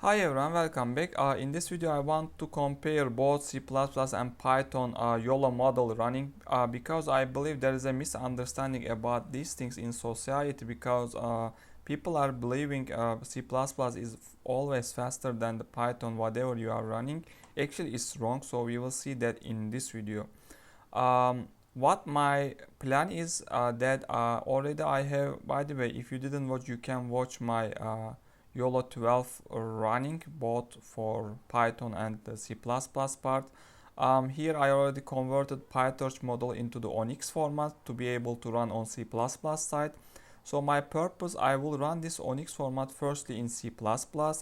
Hi everyone, welcome back. In this video I want to compare both C++ and Python YOLO model running because I believe there is a misunderstanding about these things in society because people are believing C++ is always faster than the Python whatever you are running. Actually it's wrong, so we will see that in this video. What my plan is that already I have, by the way, if you didn't watch, you can watch my YOLO 12 running both for Python and the C++ part. Here I already converted PyTorch model into the ONNX format to be able to run on C++ side. So my purpose, I will run this ONNX format firstly in C++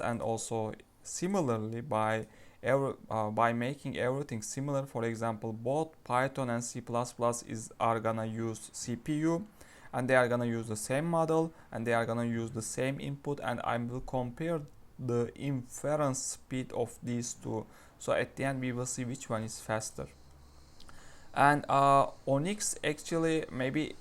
and also similarly by making everything similar. For example, both Python and C++ are gonna use CPU and they are gonna use the same model and they are gonna use the same input, and I will compare the inference speed of these two. So at the end we will see which one is faster. And ONNX actually maybe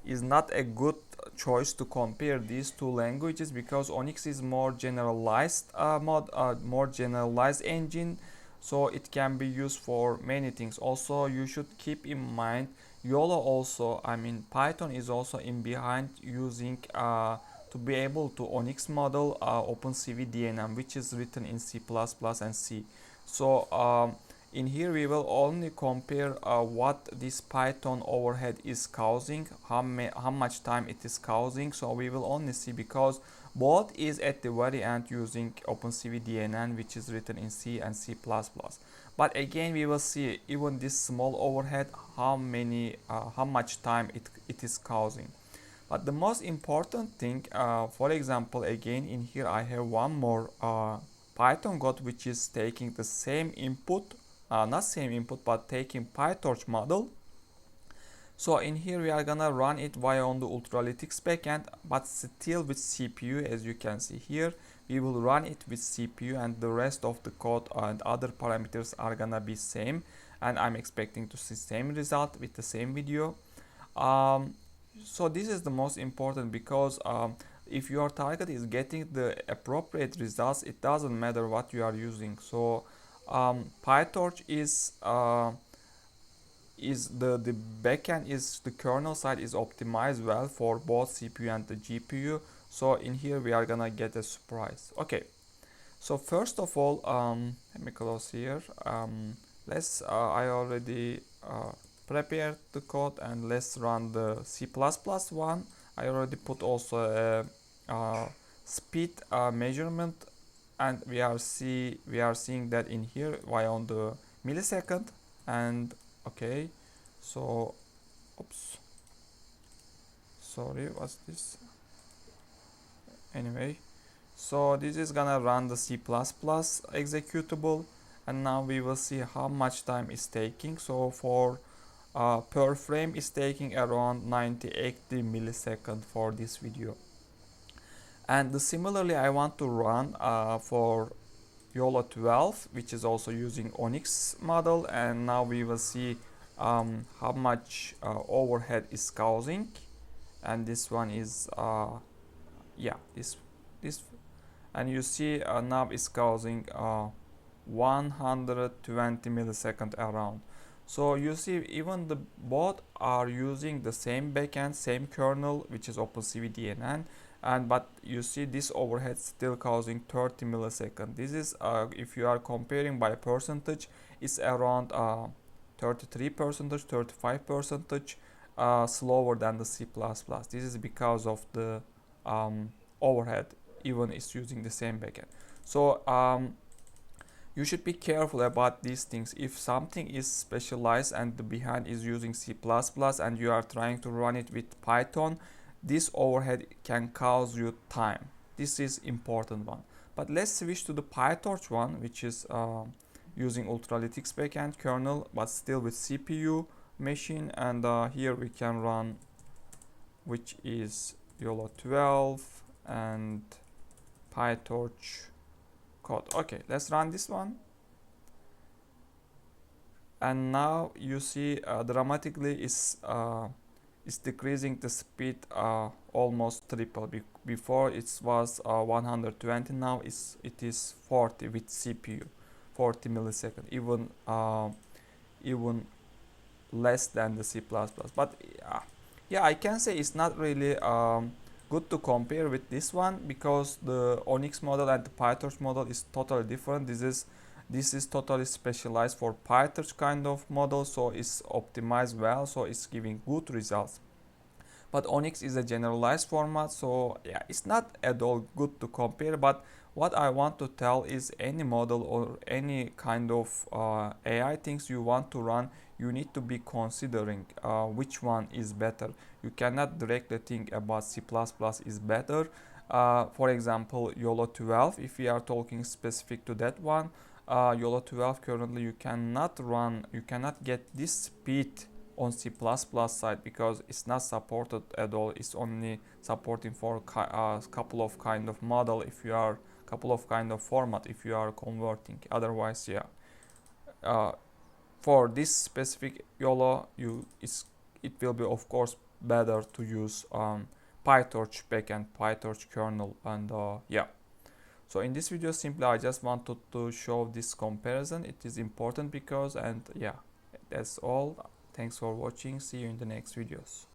is not a good choice to compare these two languages because ONNX is more generalized more generalized engine, so it can be used for many things. Also you should keep in mind YOLO also, I mean Python is also in behind using to be able to ONNX model OpenCV which is written in C++ and C. So in here we will only compare what this Python overhead is causing, how much time it is causing. So we will only see because both is at the very end using OpenCV which is written in C and C++. But again we will see even this small overhead how much time it is causing. But the most important thing, for example, again in here I have one more Python code which is taking the same input, not same input but taking PyTorch model. So in here we are gonna run it via on the Ultralytics backend, but still with CPU. As you can see here, we will run it with CPU and the rest of the code and other parameters are gonna be same, and I'm expecting to see same result with the same video. So this is the most important because if your target is getting the appropriate results, it doesn't matter what you are using. So PyTorch is the backend, is the kernel side is optimized well for both CPU and the GPU. So in here we are gonna get a surprise. Okay, so first of all, let me close here. Let's I already prepared the code and let's run the C++ one. I already put also a speed measurement, and we are seeing that in here via on the millisecond. And okay, so oops, sorry, what's this? Anyway, so this is gonna run the C++ executable, and now we will see how much time is taking. So for per frame is taking around 90-80 milliseconds for this video. And similarly I want to run for YOLO 12, which is also using ONNX model, and now we will see how much overhead is causing. And this one is yeah, this and you see now is causing 120 milliseconds around. So you see even the both are using the same backend, same kernel, which is OpenCV and but you see this overhead still causing 30 milliseconds. This is if you are comparing by percentage, it's around 33%, 35% slower than the C++. This is because of the overhead, even is using the same backend. So you should be careful about these things. If something is specialized and the behind is using C++ and you are trying to run it with Python, this overhead can cause you time. This is important one. But let's switch to the PyTorch one, which is using Ultralytics backend kernel, but still with CPU machine. And here we can run, which is YOLO 12 and PyTorch code. Okay, let's run this one. And now you see dramatically is it's decreasing the speed almost triple. Before it was 120, now it is 40 with CPU, 40 milliseconds, even less than the C++. But yeah, I can say it's not really good to compare with this one, because the ONNX model and the PyTorch model is totally different. This is totally specialized for PyTorch kind of model, so it's optimized well, so it's giving good results. But ONNX is a generalized format, so yeah, it's not at all good to compare. But what I want to tell is, any model or any kind of AI things you want to run, you need to be considering which one is better. You cannot directly think about C++ is better. For example, YOLO 12, if we are talking specific to that one, YOLO 12 currently you cannot get this speed on C++ side, because it's not supported at all. It's only supporting for a couple of kind of model, if you are couple of kind of format, if you are converting. Otherwise, yeah, for this specific YOLO, it will be of course better to use PyTorch backend, PyTorch kernel, and yeah. So in this video, simply I just wanted to show this comparison. It is important because, and yeah, that's all. Thanks for watching. See you in the next videos.